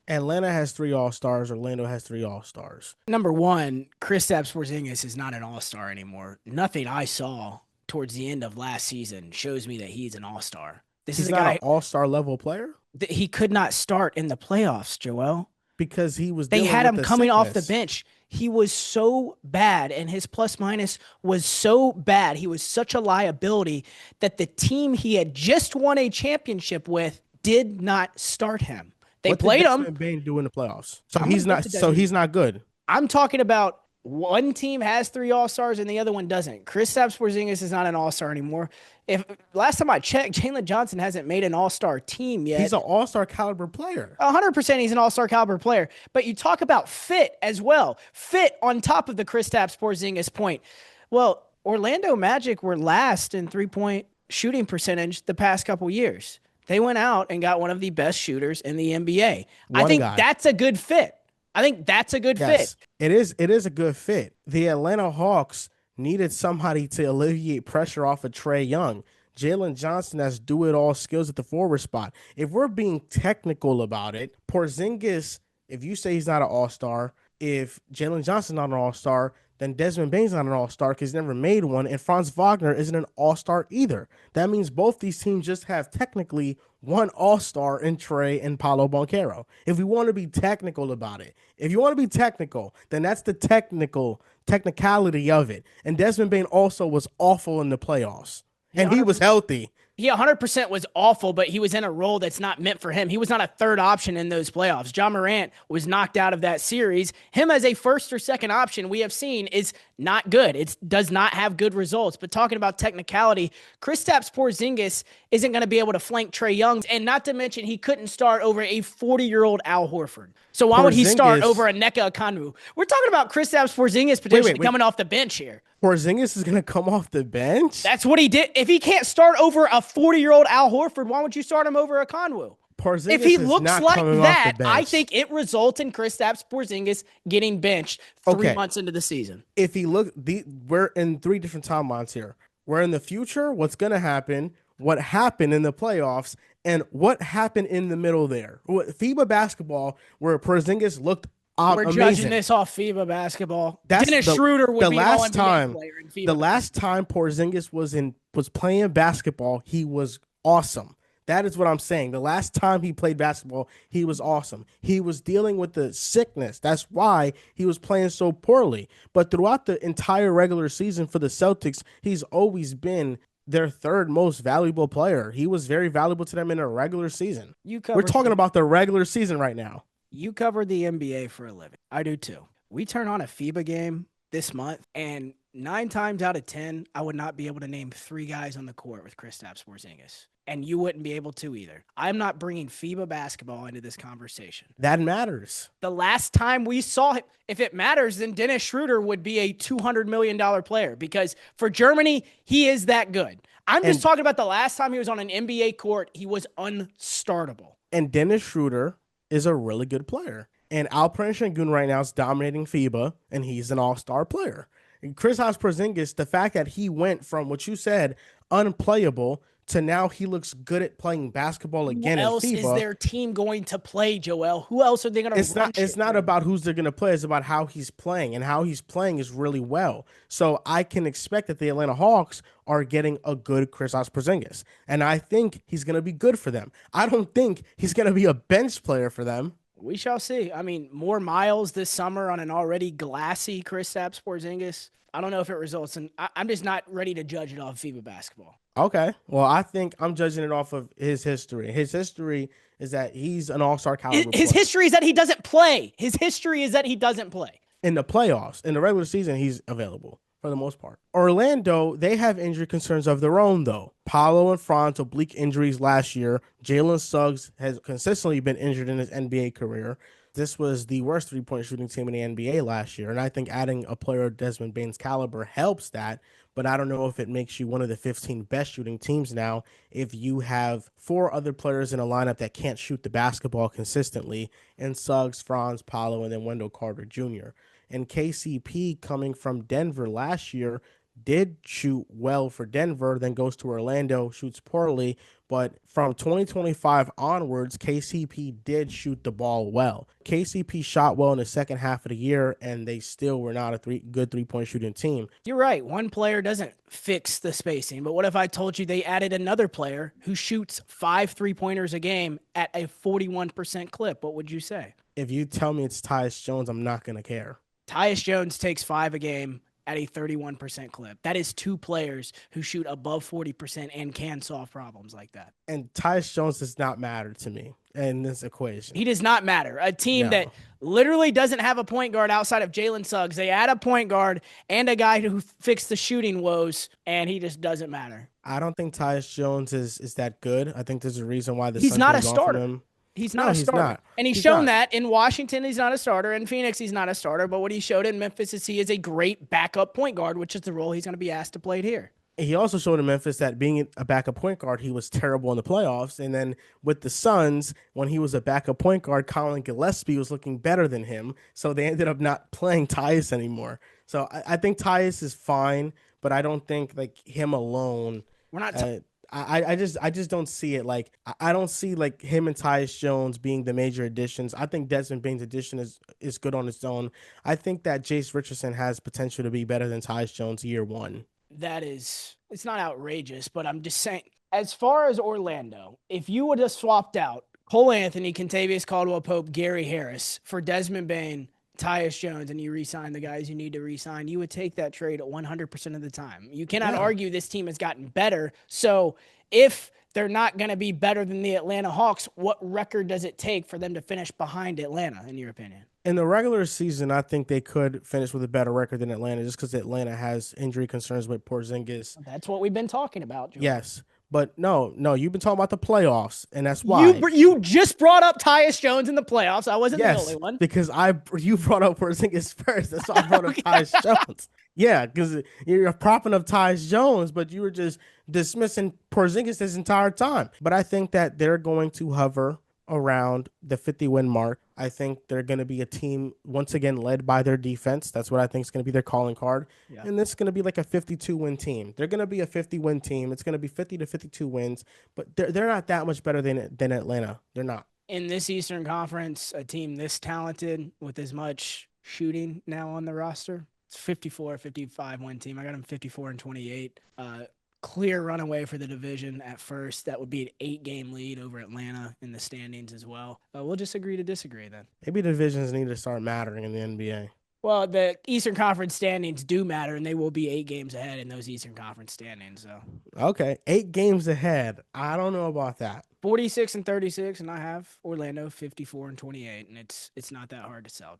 Atlanta has 3 All-Stars. Orlando has 3 All-Stars. Number one, Kristaps Porzingis is not an all-star anymore. Nothing I saw towards the end of last season shows me that he's an all-star. This is He's a not an guy All-Star level player that he could not start in the playoffs, Joel. because he was They dealing had with him the coming off the sickness. bench. He was so bad, and his plus minus was so bad. He was such a liability that the team he had just won a championship with did not start him. They What did played him. Desmond Bane do in the playoffs? So I'm he's gonna get not. to So Desmond. he's not good. I'm talking about one team has 3 All-Stars and the other one doesn't. Kristaps Porzingis is not an All-Star anymore. If last time I checked, Jalen Johnson hasn't made an All-Star team yet. He's an All-Star caliber player. 100% he's an all-star caliber player. But you talk about fit as well. Fit on top of the Kristaps Porzingis point. Well, Orlando Magic were last in three-point shooting percentage the past couple years. They went out and got one of the best shooters in the NBA. I One think guy. that's a good fit. I think that's a good Yes, fit. it is. It is a good fit. The Atlanta Hawks needed somebody to alleviate pressure off of Trae Young. Jalen Johnson has do-it-all skills at the forward spot. If we're being technical about it, Porzingis, if you say he's not an all-star, if Jalen Johnson's not an all-star, then Desmond Bane's not an all-star because he's never made one, and Franz Wagner isn't an all-star either. That means both these teams just have technically one all-star in Trey and Paolo Banchero. If we want to be technical about it, if you want to be technical, then that's the technicality of it. And Desmond Bane also was awful in the playoffs, and he was healthy. He 100% was awful, but he was in a role that's not meant for him. He was not a third option in those playoffs. Ja Morant was knocked out of that series. Him as a first or second option, we have seen, is not good. It does not have good results. But talking about technicality, Kristaps Porzingis isn't going to be able to flank Trae Young, and not to mention he couldn't start over a 40-year-old Al Horford. So why would he start over a Nneka Okongwu? We're talking about Kristaps Porzingis potentially coming off the bench here. Porzingis is going to come off the bench? That's what he did. If he can't start over a 40-year-old Al Horford, why would you start him over Okongwu? Porzingis If he is looks not like coming off that, the bench. I think it results in Kristaps Porzingis getting benched 3 months into the season. If he we're in 3 different timelines here. We're in the future, what's going to happen, what happened in the playoffs, and what happened in the middle there. FIBA basketball, where Porzingis looked We're amazing. judging this off FIBA basketball. Dennis Schroeder would be an all-NBA player in FIBA. The last time Porzingis was playing basketball, he was awesome. That is what I'm saying. The last time he played basketball, he was awesome. He was dealing with the sickness. That's why he was playing so poorly. But throughout the entire regular season for the Celtics, he's always been their third most valuable player. He was very valuable to them in a regular season. We're talking about the regular season right now. You cover the NBA for a living. I do too. We turn on a FIBA game this month, and 9 times out of 10, I would not be able to name 3 guys on the court with Kristaps Porzingis. And you wouldn't be able to either. I'm not bringing FIBA basketball into this conversation. That matters. The last time we saw him, if it matters, then Dennis Schroeder would be a $200 million player because for Germany, he is that good. I'm just talking about the last time he was on an NBA court, he was unstartable. And Dennis Schroeder is a really good player. And Alperen Şengün right now is dominating FIBA, and he's an all-star player. And Kristaps Porzingis, the fact that he went from what you said, unplayable, to now he looks good at playing basketball again in FIBA. Who else is their team going to play, Joel? Who else are they going to run? It's not about who's they're going to play. It's about how he's playing, and how he's playing is really well. So I can expect that the Atlanta Hawks are getting a good Kristaps Porzingis, and I think he's going to be good for them. I don't think he's going to be a bench player for them. We shall see. I mean, more miles this summer on an already glassy Kristaps Porzingis. I don't know if it results in. I'm just not ready to judge it off FIBA basketball. Okay. Well, I think I'm judging it off of his history. His history is that he's an all-star caliber player. His history is that he doesn't play. His history is that he doesn't play. In the playoffs, in the regular season, he's available for the most part. Orlando, they have injury concerns of their own, though. Paolo and Franz, oblique injuries last year. Jalen Suggs has consistently been injured in his NBA career. This was the worst three-point shooting team in the NBA last year, and I think adding a player of Desmond Bane's caliber helps that, but I don't know if it makes you one of the 15 best shooting teams now if you have 4 other players in a lineup that can't shoot the basketball consistently, and Suggs, Franz, Paolo, and then Wendell Carter Jr. And KCP coming from Denver last year did shoot well for Denver, then goes to Orlando, shoots poorly. But from 2025 onwards, KCP did shoot the ball well. KCP shot well in the second half of the year, and they still were not a good 3-point shooting team. You're right. One player doesn't fix the spacing. But what if I told you they added another player who shoots 5 3-pointers a game at a 41% clip? What would you say? If you tell me it's Tyus Jones, I'm not going to care. Tyus Jones takes 5 a game at a 31% clip. That is 2 players who shoot above 40% and can solve problems like that. And Tyus Jones does not matter to me in this equation. He does not matter. A team that literally doesn't have a point guard outside of Jalen Suggs. They add a point guard and a guy who fixed the shooting woes, and he just doesn't matter. I don't think Tyus Jones is that good. I think there's a reason why he's not a starter. He's not a starter. Not. And he's shown that in Washington, he's not a starter. In Phoenix, he's not a starter. But what he showed in Memphis is he is a great backup point guard, which is the role he's going to be asked to play here. He also showed in Memphis that being a backup point guard, he was terrible in the playoffs. And then with the Suns, when he was a backup point guard, Colin Gillespie was looking better than him. So they ended up not playing Tyus anymore. So I think Tyus is fine, but I don't think like him alone. We're not. I just don't see it. Like I don't see like him and Tyus Jones being the major additions. I think Desmond Bane's addition is good on its own. I think that Jace Richardson has potential to be better than Tyus Jones year one. It's not outrageous, but I'm just saying, as far as Orlando, if you would have swapped out Cole Anthony, Kentavious Caldwell-Pope, Gary Harris for Desmond Bane, Tyus Jones, and you re-sign the guys you need to re-sign, you would take that trade 100% of the time. You cannot argue this team has gotten better. So if they're not going to be better than the Atlanta Hawks, what record does it take for them to finish behind Atlanta, in your opinion? In the regular season, I think they could finish with a better record than Atlanta just because Atlanta has injury concerns with Porzingis. That's what we've been talking about, Jordan. Yes. But no, you've been talking about the playoffs, and that's why you just brought up Tyus Jones in the playoffs. I wasn't the only one because you brought up Porzingis first. That's why I brought up Tyus Jones. Yeah, because you're propping up Tyus Jones, but you were just dismissing Porzingis this entire time. But I think that they're going to hover around the 50-win mark. I think they're going to be a team once again led by their defense. That's what I think is going to be their calling card. Yeah. And this is going to be like a 52-win team. They're going to be a 50-win team. It's going to be 50 to 52 wins, but they're not that much better than Atlanta. They're not. In this Eastern Conference, a team this talented with as much shooting now on the roster, it's 54-55 win team. I got them 54-28. Clear runaway for the division at first. That would be an 8-game lead over Atlanta in the standings as well. We'll just agree to disagree then. Maybe divisions need to start mattering in the NBA. Well, the Eastern Conference standings do matter, and they will be 8 games ahead in those Eastern Conference standings. So okay, 8 games ahead. I don't know about that. 46-36, and I have Orlando 54-28, and it's not that hard to sell.